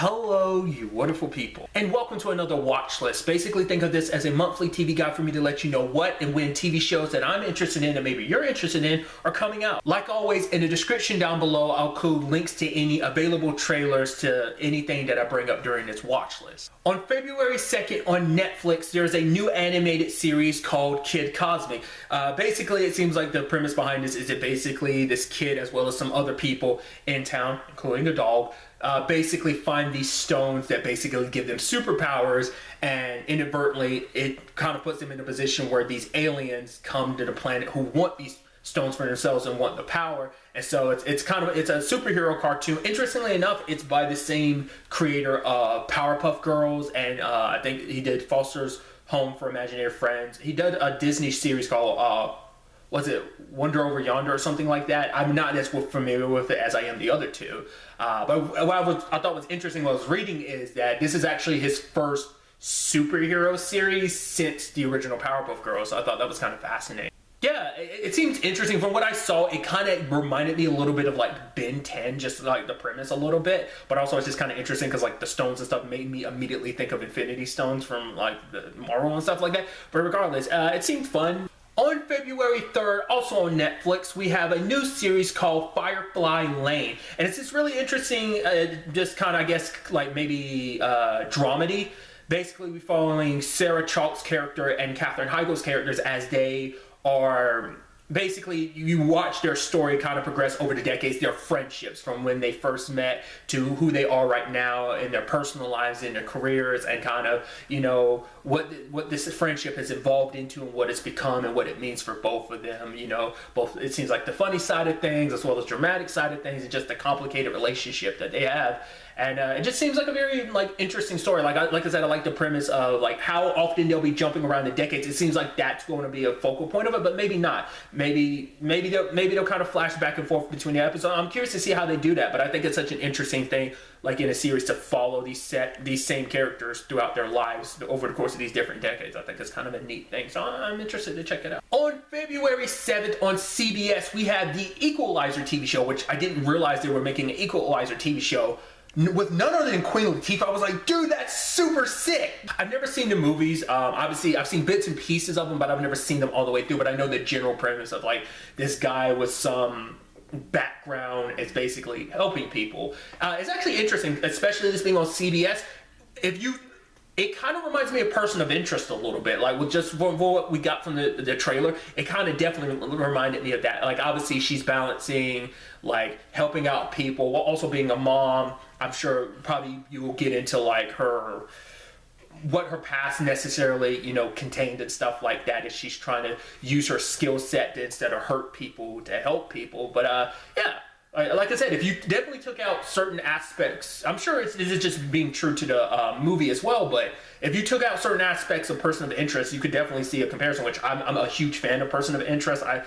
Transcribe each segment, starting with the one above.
Hello, you wonderful people, and welcome to another watch list. Basically, think of this as a monthly TV guide for me to let you know what and when TV shows that I'm interested in and maybe you're interested in are coming out. Like always, in the description down below, I'll include links to any available trailers to anything that I bring up during this watch list. On February 2nd on Netflix, there's a new animated series called Kid Cosmic. Basically, it seems like the premise behind this is that basically this kid, as well as some other people in town, including a dog, basically find these stones that basically give them superpowers, and inadvertently it kind of puts them in a position where these aliens come to the planet who want these stones for themselves and want the power. And so it's a superhero cartoon. Interestingly enough, it's by the same creator of Powerpuff Girls, and I think he did Foster's Home for Imaginary Friends. He did a Disney series called was it Wonder Over Yonder or something like that? I'm not as familiar with it as I am the other two. But what I thought was interesting when I was reading is that this is actually his first superhero series since the original Powerpuff Girls. So I thought that was kind of fascinating. Yeah, it seems interesting. From what I saw, it kind of reminded me a little bit of like Ben 10, just like the premise a little bit. But also it's just kind of interesting because like the stones and stuff made me immediately think of Infinity Stones from like the Marvel and stuff like that. But regardless, it seemed fun. On February 3rd, also on Netflix, we have a new series called Firefly Lane. And it's this really interesting, just kind of, I guess, like maybe dramedy. Basically, we're following Sarah Chalk's character and Katherine Heigl's characters as they are... Basically, you watch their story kind of progress over the decades, their friendships from when they first met to who they are right now in their personal lives, in their careers, and kind of, you know, what this friendship has evolved into and what it's become and what it means for both of them. You know, both, it seems like the funny side of things as well as dramatic side of things, and just the complicated relationship that they have. And it just seems like a very like interesting story. Like I said, I like the premise of like how often they'll be jumping around the decades. It seems like that's going to be a focal point of it, but maybe not. Maybe they'll kind of flash back and forth between the episodes. I'm curious to see how they do that, but I think it's such an interesting thing, like in a series, to follow these same characters throughout their lives over the course of these different decades. I think it's kind of a neat thing, so I'm interested to check it out. On February 7th on CBS, we have the Equalizer TV show, which I didn't realize they were making an Equalizer TV show with none other than Queen Latifah. I was like, dude, that's super sick. I've never seen the movies. Obviously, I've seen bits and pieces of them, but I've never seen them all the way through. But I know the general premise of like this guy with some background is basically helping people. It's actually interesting, especially this being on CBS. It kind of reminds me of Person of Interest a little bit. Like with just what we got from the trailer, it kind of definitely reminded me of that. Like obviously she's balancing like helping out people while also being a mom. I'm sure probably you will get into like what her past necessarily, you know, contained and stuff like that, as she's trying to use her skill set to, instead of hurt people, to help people. But yeah. Like I said, if you definitely took out certain aspects, I'm sure this is just being true to the movie as well, but if you took out certain aspects of Person of Interest, you could definitely see a comparison, which I'm a huge fan of Person of Interest. I'm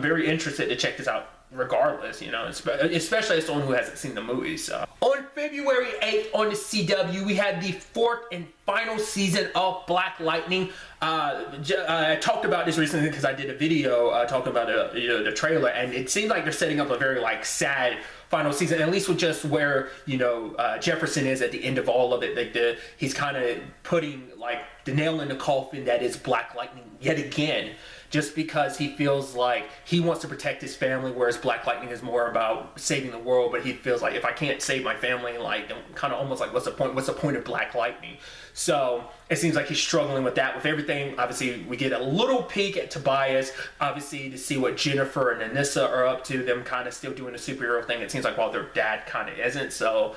very interested to check this out regardless, you know, especially as someone who hasn't seen the movie. So on February 8th on the CW, we had the 4th and final season of Black Lightning. I talked about this recently because I did a video talking about the trailer, and it seems like they're setting up a very like sad final season, at least with just where, you know, Jefferson is at the end of all of it. Like he's kind of putting like the nail in the coffin that is Black Lightning yet again, just because he feels like he wants to protect his family, whereas Black Lightning is more about saving the world. But he feels like, if I can't save my family, like, kind of almost like, what's the point? What's the point of Black Lightning? So it seems like he's struggling with that, with everything. Obviously, we get a little peek at Tobias, obviously, to see what Jennifer and Anissa are up to, them kind of still doing the superhero thing. It seems like, while their dad kind of isn't. So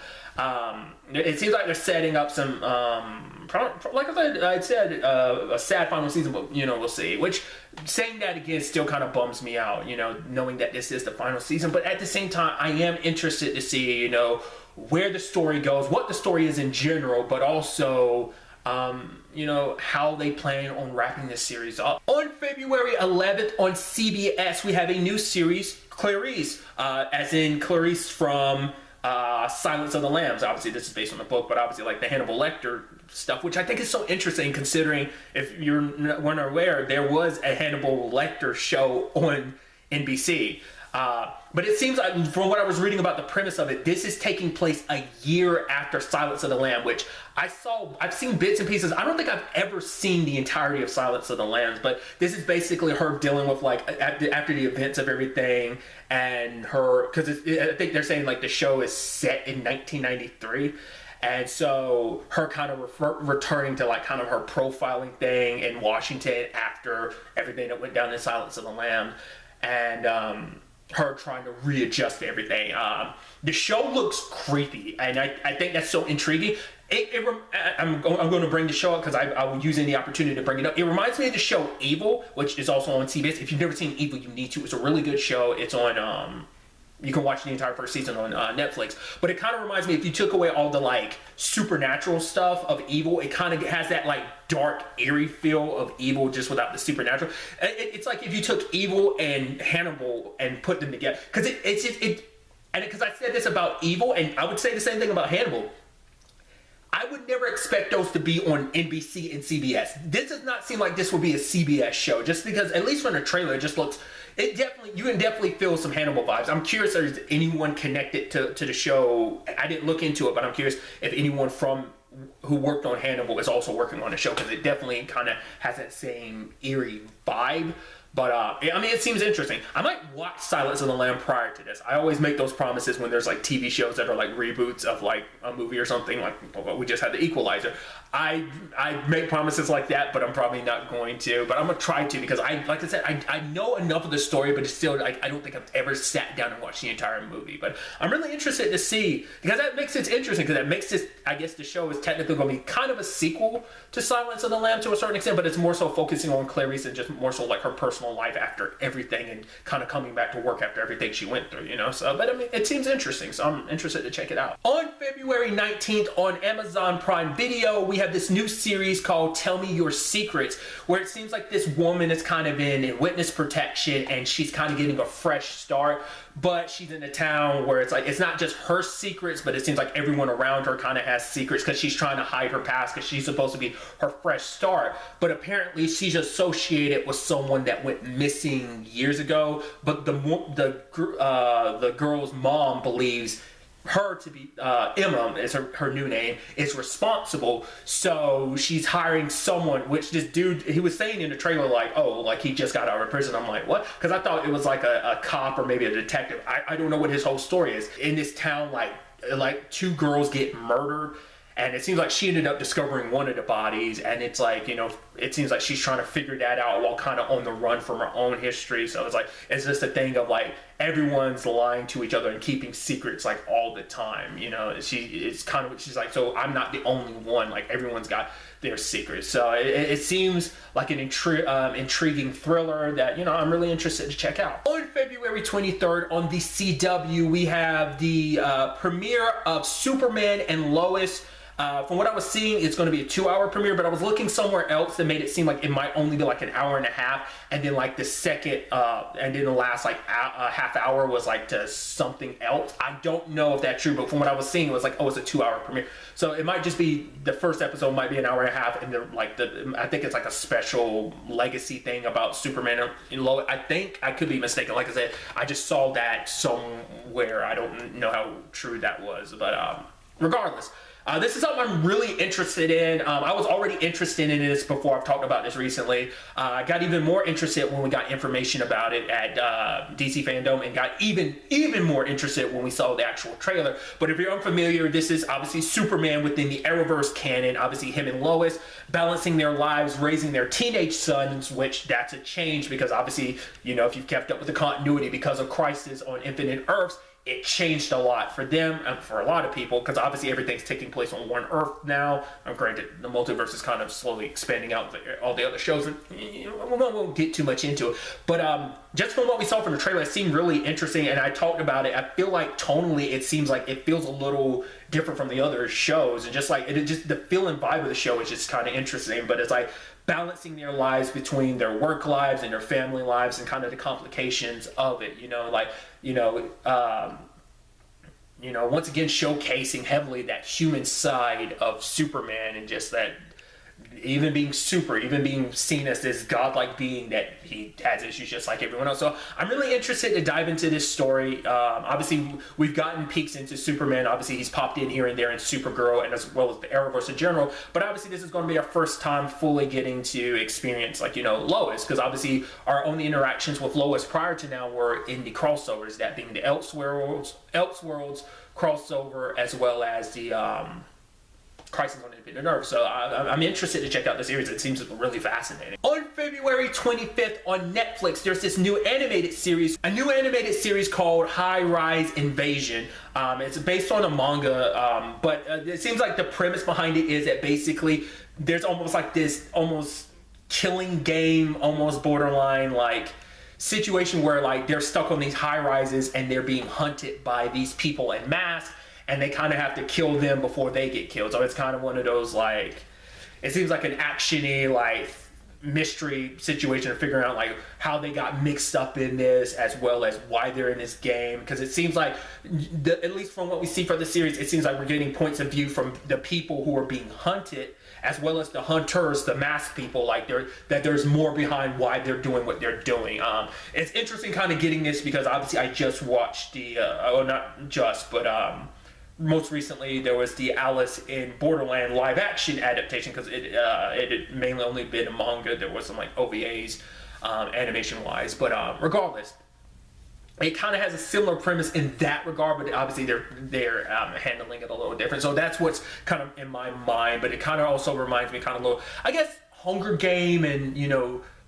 it seems like they're setting up some, like I said, a sad final season, but, you know, we'll see. Which, saying that again, still kind of bums me out, you know, knowing that this is the final season. But at the same time, I am interested to see, you know, where the story goes, what the story is in general, but also, you know, how they plan on wrapping this series up. On February 11th on CBS, we have a new series, Clarice, as in Clarice from Silence of the Lambs. Obviously, this is based on the book, but obviously, like the Hannibal Lecter stuff, which I think is so interesting, considering, if you're weren't aware, there was a Hannibal Lecter show on NBC. But it seems like, from what I was reading about the premise of it, this is taking place a year after Silence of the Lamb, which I've seen bits and pieces. I don't think I've ever seen the entirety of Silence of the Lambs, but this is basically her dealing with, like, after the events of everything, and her, because I think they're saying, like, the show is set in 1993. And so her kind of returning to, like, kind of her profiling thing in Washington after everything that went down in Silence of the Lambs, and her trying to readjust to everything. The show looks creepy, and I think that's so intriguing. I'm going to bring the show up because I will use any opportunity to bring it up. It reminds me of the show Evil, which is also on CBS. If you've never seen Evil, you need to. It's a really good show. It's on... you can watch the entire first season on Netflix. But it kind of reminds me, if you took away all the, like, supernatural stuff of Evil, it kind of has that, like, dark, eerie feel of Evil just without the supernatural. It's like if you took Evil and Hannibal and put them together. Because because I said this about Evil, and I would say the same thing about Hannibal. I would never expect those to be on NBC and CBS. This does not seem like this will be a CBS show, just because, at least from the trailer, it just looks... you can definitely feel some Hannibal vibes. I'm curious if there's anyone connected to the show. I didn't look into it, but I'm curious if anyone who worked on Hannibal is also working on the show, because it definitely kind of has that same eerie vibe. But, I mean, it seems interesting. I might watch Silence of the Lamb prior to this. I always make those promises when there's, like, TV shows that are, like, reboots of, like, a movie or something. Like, we just had the Equalizer. I make promises like that, but I'm probably not going to. But I'm going to try to, because, like I said, I know enough of the story, but it's still, I don't think I've ever sat down and watched the entire movie. But I'm really interested to see, because that makes it interesting, because that makes this, I guess the show is technically going to be kind of a sequel to Silence of the Lamb to a certain extent, but it's more so focusing on Clarice and just more so, like, her personal life after everything, and kind of coming back to work after everything she went through, you know. So, but I mean, it seems interesting, so I'm interested to check it out. On February 19th on Amazon Prime Video, we have this new series called Tell Me Your Secrets, where it seems like this woman is kind of in witness protection, and she's kind of getting a fresh start. But she's in a town where it's like, it's not just her secrets, but it seems like everyone around her kind of has secrets, because she's trying to hide her past, because she's supposed to be her fresh start. But apparently she's associated with someone that went missing years ago. But the girl's mom believes her to be, Emma is her new name, is responsible. So she's hiring someone, which this dude, he was saying in the trailer, like, oh, like he just got out of prison. I'm like, what? Because I thought it was like a cop or maybe a detective. I don't know what his whole story is. In this town, like two girls get murdered, and it seems like she ended up discovering one of the bodies, and it's like, you know, it seems like she's trying to figure that out while kind of on the run from her own history. So it's like, it's just a thing of, like, everyone's lying to each other and keeping secrets, like, all the time, you know. It's kind of, she's like, so I'm not the only one, like, everyone's got their secrets. So it seems like an intriguing thriller that, you know, I'm really interested to check out. On February 23rd on the CW, we have the premiere of Superman and Lois. From what I was seeing, it's going to be a 2-hour premiere, but I was looking somewhere else that made it seem like it might only be like an hour and a half, and then like the second, and then the last like half hour was like to something else. I don't know if that's true, but from what I was seeing, it was like, oh, it's a 2-hour premiere. So it might just be, the first episode might be an hour and a half, and I think it's like a special legacy thing about Superman and Lois. I think, I could be mistaken. Like I said, I just saw that somewhere. I don't know how true that was, but regardless. This is something I'm really interested in. I was already interested in this before. I've talked about this recently. I got even more interested when we got information about it at DC Fandom, and got even more interested when we saw the actual trailer. But if you're unfamiliar, this is obviously Superman within the Arrowverse canon. Obviously him and Lois balancing their lives, raising their teenage sons, which that's a change because obviously, you know, if you've kept up with the continuity because of Crisis on Infinite Earths, it changed a lot for them and for a lot of people, because obviously everything's taking place on one Earth now. Granted, the multiverse is kind of slowly expanding out all the other shows, and we won't get too much into it. But just from what we saw from the trailer, it seemed really interesting, and I talked about it. I feel like tonally, it seems like it feels a little different from the other shows, and just like the feel and vibe of the show is just kind of interesting. But it's like balancing their lives between their work lives and their family lives, and kind of the complications of it, you know, like, once again showcasing heavily that human side of Superman, and just that even being seen as this godlike being that he has issues just like everyone else. So I'm really interested to dive into this story. Obviously, we've gotten peeks into Superman. Obviously, he's popped in here and there in Supergirl, and as well as the Arrowverse in general. But obviously, this is going to be our first time fully getting to experience, like, Lois, because obviously our only interactions with Lois prior to now were in the crossovers, that being the Elseworlds crossover, as well as the Crisis on Infinite Earth. So I'm interested to check out the series. It seems really fascinating. On February 25th on Netflix, there's this new animated series, called High Rise Invasion. It's based on a manga, but it seems like the premise behind it is that basically there's almost like this almost killing game, almost borderline like situation where like they're stuck on these high rises and they're being hunted by these people en masse, and they kind of have to kill them before they get killed. So it's kind of one of those, like, it seems like an action-y, like, mystery situation of figuring out, like, how they got mixed up in this, as well as why they're in this game. Because it seems like, at least from what we see for the series, it seems like we're getting points of view from the people who are being hunted, as well as the hunters, the masked people, like, that there's more behind why they're doing what they're doing. It's interesting kind of getting this, because obviously I just watched the, not just, but, most recently, there was the Alice in Borderland live-action adaptation, because it had mainly only been a manga. There was some like OVAs, animation-wise, but regardless, it kind of has a similar premise in that regard. But obviously, they're handling it a little different. So that's what's kind of in my mind. But it kind of also reminds me kind of a little, I guess, Hunger Game and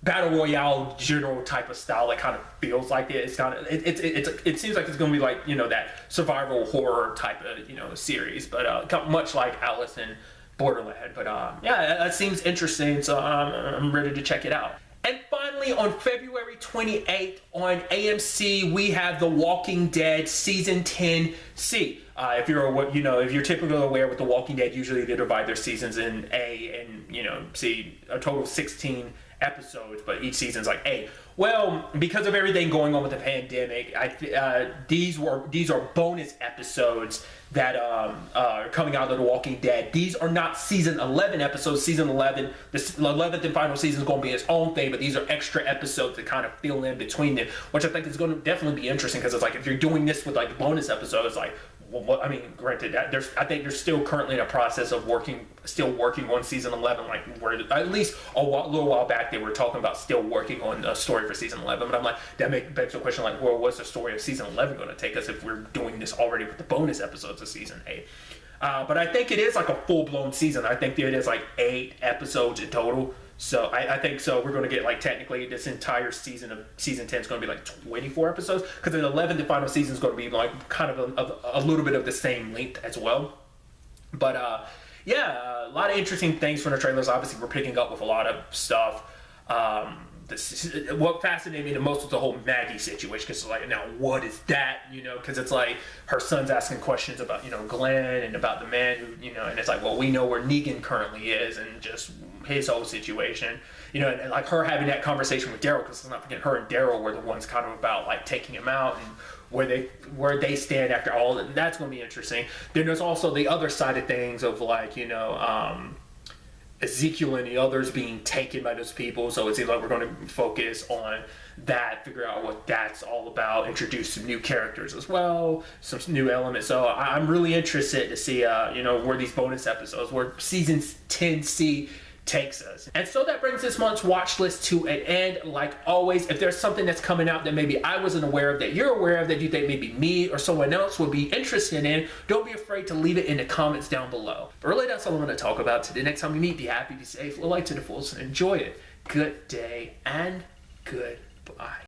Battle Royale general type of style. That kind of feels like it. It's kind of it seems like it's going to be like that survival horror type of series, but much like Alice in Borderland. But yeah, that seems interesting. So I'm ready to check it out. And finally, on February 28th on AMC, we have The Walking Dead Season 10C. If you're typically aware with The Walking Dead, usually they divide their seasons in A and C, a total of 16 episodes, but each season's like 8. Well, because of everything going on with the pandemic, these are bonus episodes that are coming out of The Walking Dead. These are not season 11 episodes. Season 11, the 11th and final season is going to be its own thing, but these are extra episodes that kind of fill in between them, which I think is going to definitely be interesting, because it's like if you're doing this with like bonus episodes, like, well, I mean, granted, I think they're still currently in a process of still working on season 11. Like, where at least a little while back they were talking about still working on a story for season 11. But I'm like, that begs the question, like, well, what's the story of season 11 going to take us if we're doing this already with the bonus episodes of season 8? But I think it is like a full-blown season. I think it is like 8 episodes in total. So I think so. We're going to get like technically this entire season of season 10 is going to be like 24 episodes, because the 11th and final season is going to be like kind of a little bit of the same length as well. But yeah, a lot of interesting things from the trailers. Obviously, we're picking up with a lot of stuff. What fascinated me the most was the whole Maggie situation, because it's like, now what is that? Because it's like her son's asking questions about Glenn and about the man who and it's like, well, we know where Negan currently is and just his whole situation, and like her having that conversation with Daryl, because let's not forget, her and Daryl were the ones kind of about like taking him out and where they stand after all, and that's going to be interesting. Then there's also the other side of things of like Ezekiel and the others being taken by those people. So it seems like we're going to focus on that, figure out what that's all about, introduce some new characters as well, some new elements. So I'm really interested to see where these bonus episodes, where season 10C takes us. And so that brings this month's watch list to an end. Like always, if there's something that's coming out that maybe I wasn't aware of, that you're aware of, that you think maybe me or someone else would be interested in, don't be afraid to leave it in the comments down below. But really, that's all I'm going to talk about today. Next time we meet, be happy, be safe, live life to the fullest, and enjoy it. Good day and goodbye.